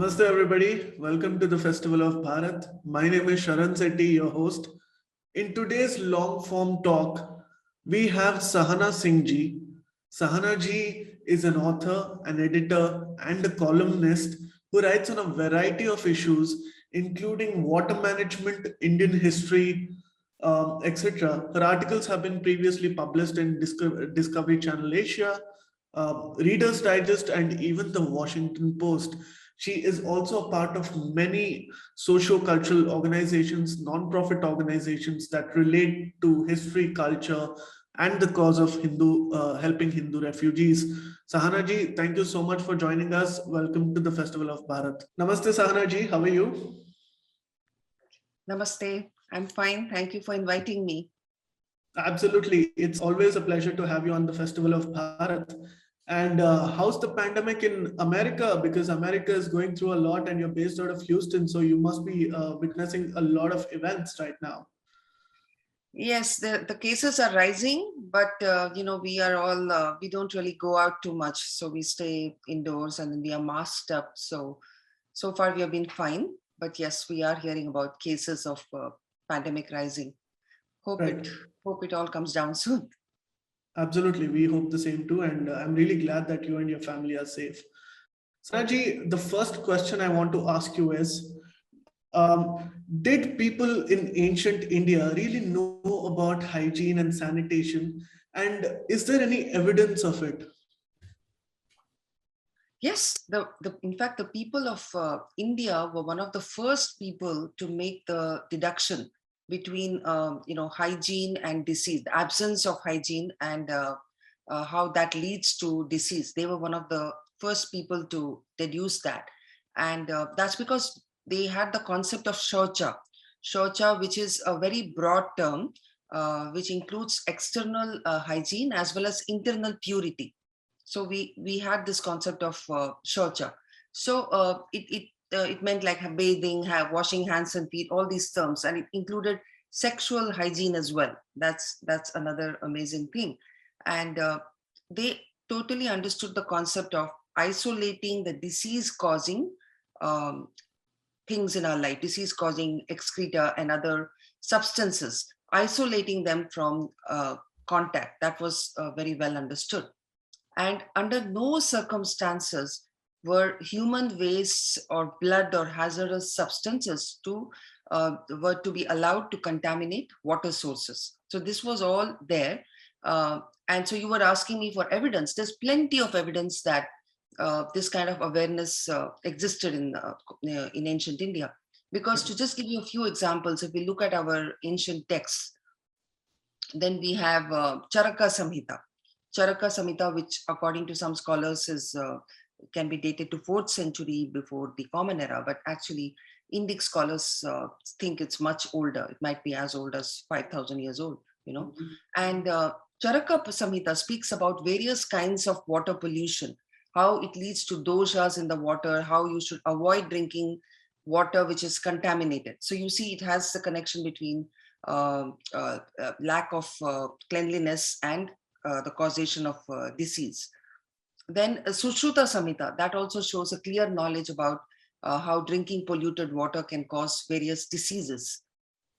Namaste, everybody. Welcome to the Festival of Bharat. My name is Sharan Sethi, your host. In today's long form talk, we have Sahana Singh ji. Sahana ji is an author, an editor, and a columnist who writes on a variety of issues, including water management, Indian history, etc. Her articles have been previously published in Discovery Channel Asia, Reader's Digest, and even the Washington Post. She is also a part of many socio-cultural organizations, non-profit organizations that relate to history, culture, and the cause of helping Hindu refugees. Sahana ji, thank you so much for joining us. Welcome to the Festival of Bharat. Namaste, Sahana ji. How are you? Namaste. I'm fine. Thank you for inviting me. Absolutely. It's always a pleasure to have you on the Festival of Bharat. And how's the pandemic in America? Because America is going through a lot and you're based out of Houston. So you must be witnessing a lot of events right now. Yes, the cases are rising, but we are all, we don't really go out too much. So we stay indoors and we are masked up. So far we have been fine. But yes, we are hearing about cases of pandemic rising. Hope it all comes down soon. Absolutely. We hope the same too. And I'm really glad that you and your family are safe. Sanaji, the first question I want to ask you is, did people in ancient India really know about hygiene and sanitation? And is there any evidence of it? Yes, in fact, the people of India were one of the first people to make the deduction between hygiene and disease, the absence of hygiene and how that leads to disease. They were one of the first people to deduce that, and that's because they had the concept of shaucha, which is a very broad term, which includes external hygiene as well as internal purity. So we had this concept of shaucha. So it meant like bathing, washing hands and feet, all these terms, and it included sexual hygiene as well. That's another amazing thing, and they totally understood the concept of isolating the disease-causing things in our life, disease-causing excreta and other substances, isolating them from contact. That was very well understood. And under no circumstances were human waste or blood or hazardous substances were to be allowed to contaminate water sources. So this was all there. And so you were asking me for evidence. There's plenty of evidence that this kind of awareness existed in ancient India. Because to just give you a few examples, if we look at our ancient texts, then we have Charaka Samhita. Charaka Samhita, which according to some scholars can be dated to 4th century before the Common Era, but actually Indic scholars think it's much older. It might be as old as 5,000 years old, Mm-hmm. And Charaka Samhita speaks about various kinds of water pollution, how it leads to doshas in the water, how you should avoid drinking water which is contaminated. So you see, it has the connection between lack of cleanliness and the causation of disease. Then Sushruta Samhita, that also shows a clear knowledge about how drinking polluted water can cause various diseases.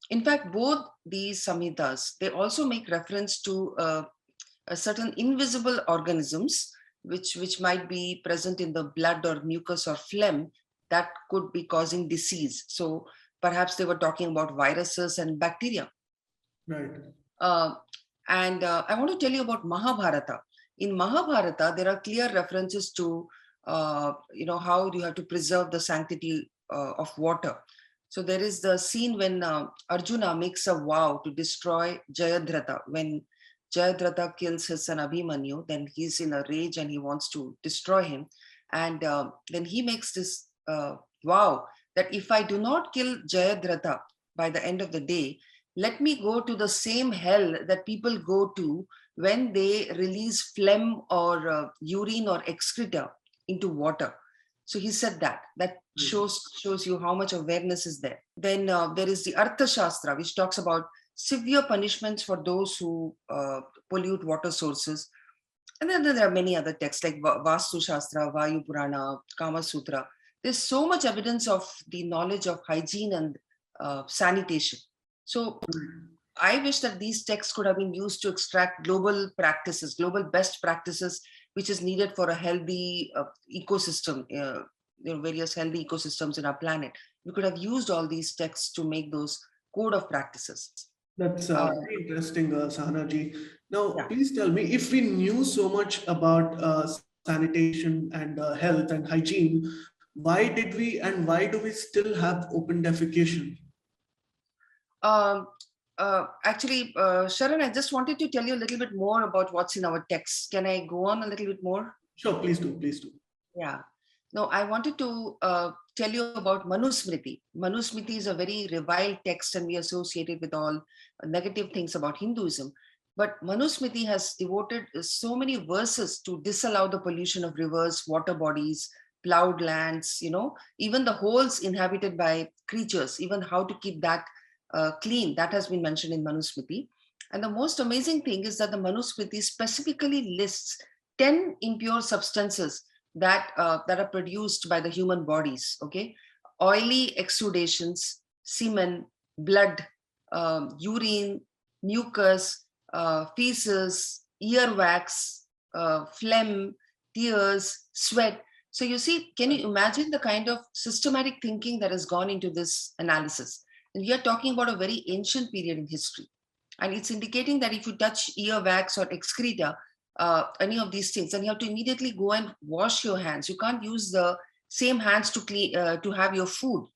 In fact, both these Samhitas, they also make reference to a certain invisible organisms which might be present in the blood or mucus or phlegm that could be causing disease. So perhaps they were talking about viruses and bacteria. Right. And I want to tell you about Mahabharata. In Mahabharata, there are clear references to, how you have to preserve the sanctity of water. So there is the scene when Arjuna makes a vow to destroy Jayadratha. When Jayadratha kills his son Abhimanyu, then he's in a rage and he wants to destroy him. And then he makes this vow that if I do not kill Jayadratha by the end of the day, let me go to the same hell that people go to when they release phlegm or urine or excreta into water. So he said that shows you how much awareness is there. Then there is the Arthashastra, which talks about severe punishments for those who pollute water sources. And then there are many other texts like Vastu Shastra, Vayu Purana, Kama Sutra. there's so much evidence of the knowledge of hygiene and sanitation. So I wish that these texts could have been used to extract global practices, global best practices, which is needed for a healthy ecosystem, various healthy ecosystems in our planet. We could have used all these texts to make those code of practices. That's very interesting, Sahana ji. Now, Yeah. please tell me, if we knew so much about sanitation and health and hygiene, why did we and why do we still have open defecation? Actually, Sharan, I just wanted to tell you a little bit more about what's in our text. Can I go on a little bit more? Sure, please do, please do. Yeah. No, I wanted to tell you about Manu Smriti. Manu Smriti is a very reviled text and we associate it with all negative things about Hinduism. But Manu Smriti has devoted so many verses to disallow the pollution of rivers, water bodies, plowed lands, even the holes inhabited by creatures, even how to keep that clean. That has been mentioned in Manu Smriti. And the most amazing thing is that the Manu Smriti specifically lists 10 impure substances that are produced by the human bodies. Okay, oily exudations, semen, blood, urine, mucus, feces, earwax, phlegm, tears, sweat. So you see, can you imagine the kind of systematic thinking that has gone into this analysis? And we are talking about a very ancient period in history. And it's indicating that if you touch earwax or excreta, any of these things, and you have to immediately go and wash your hands. You can't use the same hands to clean to have your food.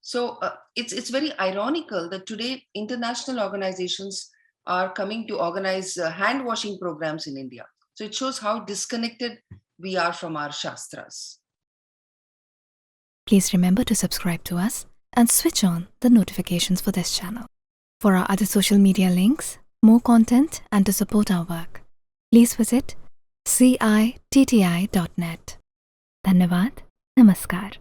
So it's very ironical that today international organizations are coming to organize hand washing programs in India. So it shows how disconnected we are from our Shastras. Please remember to subscribe to us and switch on the notifications for this channel. For our other social media links, more content, and to support our work, please visit citti.net. Dhanyavad. Namaskar.